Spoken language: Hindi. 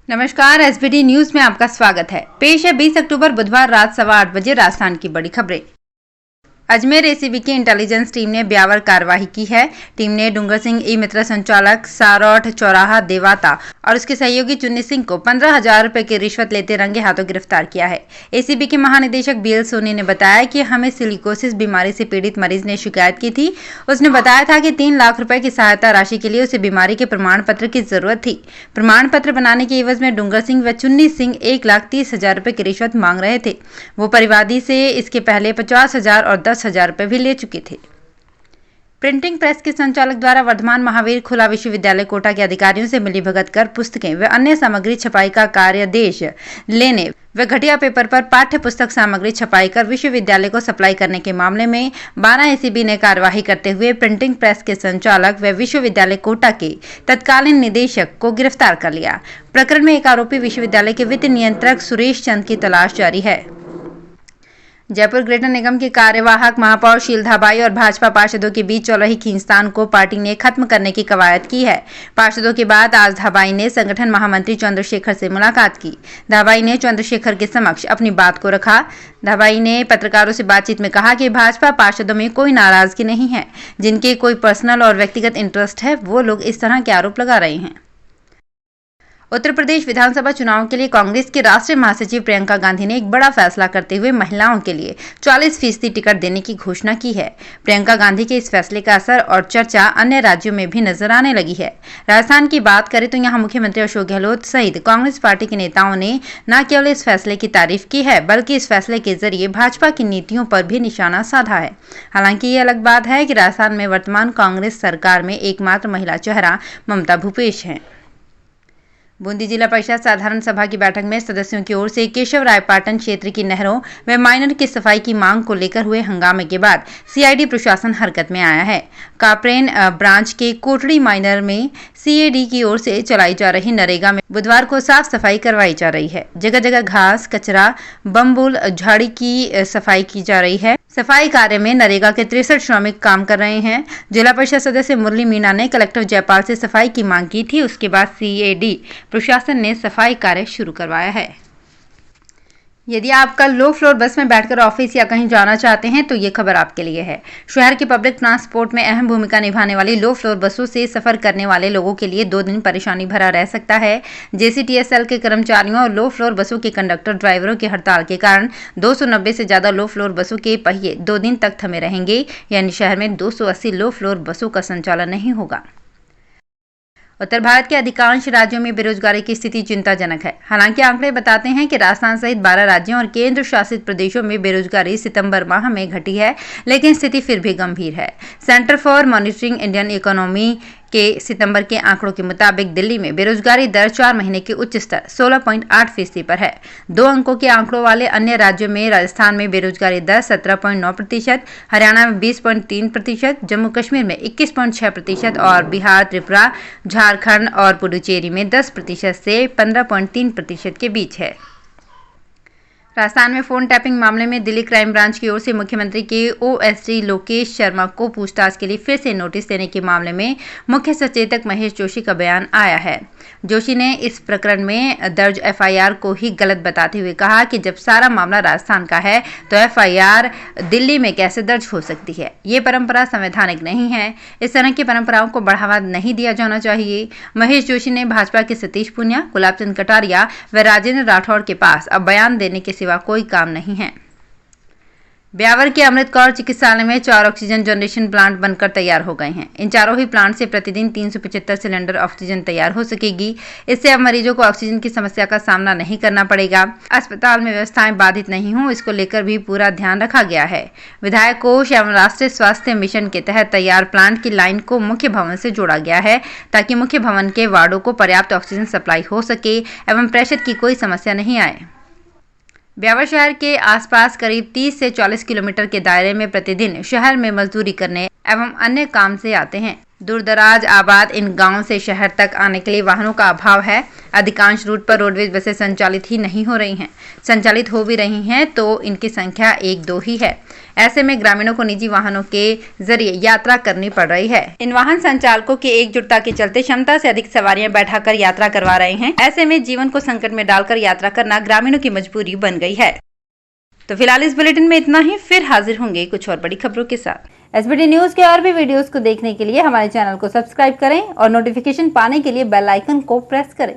नमस्कार, एसबीटी न्यूज में आपका स्वागत है। पेश है 20 अक्टूबर बुधवार रात 8:15 बजे राजस्थान की बड़ी खबरें। अजमेर एसीबी की इंटेलिजेंस टीम ने ब्यावर कार्रवाई की है। टीम ने डूंगर सिंह ई मित्र संचालक सारोठ चौराहा देवाता और उसके सहयोगी चुन्नी सिंह को 15,000 रुपए की रिश्वत लेते रंगे हाथों गिरफ्तार किया है। एसीबी के महानिदेशक बीएल सोनी ने बताया कि हमें सिलिकोसिस बीमारी से पीड़ित मरीज ने शिकायत की थी। उसने बताया था कि 3 लाख रुपए की सहायता राशि के लिए उसे बीमारी के प्रमाण पत्र की जरूरत थी। प्रमाण पत्र बनाने के एवज में डूंगर सिंह व चुन्नी सिंह 1,30,000 रुपए की रिश्वत मांग रहे थे। वो परिवादी से इसके पहले 50,000 और 10,000 रुपए भी ले चुके थे। प्रिंटिंग प्रेस के संचालक द्वारा वर्धमान महावीर खुला विश्वविद्यालय कोटा के अधिकारियों से मिलीभगत कर पुस्तकें व अन्य सामग्री छपाई का कार्यादेश लेने व घटिया पेपर पर पाठ्य पुस्तक सामग्री छपाई कर विश्वविद्यालय को सप्लाई करने के मामले में 12 एसीबी ने कार्यवाही करते हुए प्रिंटिंग प्रेस के संचालक व विश्वविद्यालय कोटा के तत्कालीन निदेशक को गिरफ्तार कर लिया। प्रकरण में एक आरोपी विश्वविद्यालय के वित्त नियंत्रक सुरेश चंद की तलाश जारी है। जयपुर ग्रेटर निगम के कार्यवाहक महापौर शीलधा बाई और भाजपा पार्षदों के बीच चल रही खींचतान को पार्टी ने खत्म करने की कवायद की है। पार्षदों के बाद आज धाबाई ने संगठन महामंत्री चंद्रशेखर से मुलाकात की। धाबाई ने चंद्रशेखर के समक्ष अपनी बात को रखा। धाबाई ने पत्रकारों से बातचीत में कहा कि भाजपा पार्षदों में कोई नाराजगी नहीं है। जिनके कोई पर्सनल और व्यक्तिगत इंटरेस्ट है वो लोग इस तरह के आरोप लगा रहे हैं। उत्तर प्रदेश विधानसभा चुनाव के लिए कांग्रेस के राष्ट्रीय महासचिव प्रियंका गांधी ने एक बड़ा फैसला करते हुए महिलाओं के लिए 40% टिकट देने की घोषणा की है। प्रियंका गांधी के इस फैसले का असर और चर्चा अन्य राज्यों में भी नजर आने लगी है। राजस्थान की बात करें तो यहां मुख्यमंत्री अशोक गहलोत सहित कांग्रेस पार्टी के नेताओं ने न केवल इस फैसले की तारीफ की है बल्कि इस फैसले के जरिए भाजपा की नीतियों पर भी निशाना साधा है। हालांकि ये अलग बात है कि राजस्थान में वर्तमान कांग्रेस सरकार में एकमात्र महिला चेहरा ममता भूपेश है। बूंदी जिला परिषद साधारण सभा की बैठक में सदस्यों की ओर से केशव रायपाटन क्षेत्र की नहरों व माइनर की सफाई की मांग को लेकर हुए हंगामे के बाद सीआईडी प्रशासन हरकत में आया है। कापरेन ब्रांच के कोटड़ी माइनर में सीएडी की ओर से चलाई जा रही नरेगा में बुधवार को साफ सफाई करवाई जा रही है। जगह जगह घास कचरा बम्बुल झाड़ी की सफाई की जा रही है। सफाई कार्य में नरेगा के 63 श्रमिक काम कर रहे हैं। जिला परिषद सदस्य मुरली मीणा ने कलेक्टर जयपाल से सफाई की मांग की थी। उसके बाद सीएडी प्रशासन ने सफाई कार्य शुरू करवाया है। यदि आप कल लो फ्लोर बस में बैठकर ऑफिस या कहीं जाना चाहते हैं तो ये खबर आपके लिए है। शहर के पब्लिक ट्रांसपोर्ट में अहम भूमिका निभाने वाली लो फ्लोर बसों से सफर करने वाले लोगों के लिए 2 दिन परेशानी भरा रह सकता है। जेसीटीएसएल के कर्मचारियों और लो फ्लोर बसों के कंडक्टर ड्राइवरों की हड़ताल के कारण 290 से ज्यादा लो फ्लोर बसों के पहिए 2 दिन तक थमे रहेंगे, यानी शहर में 280 लो फ्लोर बसों का संचालन नहीं होगा। उत्तर भारत के अधिकांश राज्यों में बेरोजगारी की स्थिति चिंताजनक है। हालांकि आंकड़े बताते हैं कि राजस्थान सहित 12 राज्यों और केंद्र शासित प्रदेशों में बेरोजगारी सितंबर माह में घटी है, लेकिन स्थिति फिर भी गंभीर है। Centre for monitoring Indian economy के सितंबर के आंकड़ों के मुताबिक दिल्ली में बेरोजगारी दर 4 महीने के उच्च स्तर 16.8% पर है। 2 अंकों के आंकड़ों वाले अन्य राज्यों में राजस्थान में बेरोजगारी दर 17.9%, हरियाणा में 20.3%, जम्मू कश्मीर में 21.6% और बिहार, त्रिपुरा, झारखंड और पुडुचेरी में 10% से 15.3% के बीच है। राजस्थान में फोन टैपिंग मामले में दिल्ली क्राइम ब्रांच की ओर से मुख्यमंत्री के ओएसडी लोकेश शर्मा को पूछताछ के लिए फिर से नोटिस देने के मामले में मुख्य सचेतक महेश जोशी का बयान आया है। जोशी ने इस प्रकरण में दर्ज एफआईआर को ही गलत बताते हुए कहा कि जब सारा मामला राजस्थान का है तो एफआईआर दिल्ली में कैसे दर्ज हो सकती है। ये परंपरा संवैधानिक नहीं है। इस तरह की परंपराओं को बढ़ावा नहीं दिया जाना चाहिए। महेश जोशी ने भाजपा के सतीश पूनिया, गुलाब चंद कटारिया व राजेंद्र राठौड़ के पास अब बयान देने के सिवा कोई काम नहीं है। ब्यावर के अमृत कौर चिकित्सालय में 4 ऑक्सीजन जनरेशन प्लांट बनकर तैयार हो गए हैं। इन चारों ही प्लांट से प्रतिदिन 375 सिलेंडर ऑक्सीजन तैयार हो सकेगी। इससे अब मरीजों को ऑक्सीजन की समस्या का सामना नहीं करना पड़ेगा। अस्पताल में व्यवस्थाएं बाधित नहीं हों, इसको लेकर भी पूरा ध्यान रखा गया है। विधायक कोष एवं राष्ट्रीय स्वास्थ्य मिशन के तहत तैयार प्लांट की लाइन को मुख्य भवन से जोड़ा गया है ताकि मुख्य भवन के वार्डों को पर्याप्त ऑक्सीजन सप्लाई हो सके एवं प्रेशर की कोई समस्या नहीं आए। ब्यावर शहर के आसपास करीब 30 से 40 किलोमीटर के दायरे में प्रतिदिन शहर में मजदूरी करने एवं अन्य काम से आते हैं। दूरदराज आबाद इन गांव से शहर तक आने के लिए वाहनों का अभाव है। अधिकांश रूट पर रोडवेज बसें संचालित ही नहीं हो रही हैं। संचालित हो भी रही हैं तो इनकी संख्या 1-2 ही है। ऐसे में ग्रामीणों को निजी वाहनों के जरिए यात्रा करनी पड़ रही है। इन वाहन संचालकों की एकजुटता के चलते क्षमता से अधिक सवारियां बैठाकर यात्रा करवा रहे हैं। ऐसे में जीवन को संकट में डालकर यात्रा करना ग्रामीणों की मजबूरी बन गई है। तो फिलहाल इस बुलेटिन में इतना ही। फिर हाजिर होंगे कुछ और बड़ी खबरों के साथ। एसबीटी न्यूज के और भी वीडियोस को देखने के लिए हमारे चैनल को सब्सक्राइब करें और नोटिफिकेशन पाने के लिए बेल आइकन को प्रेस करें।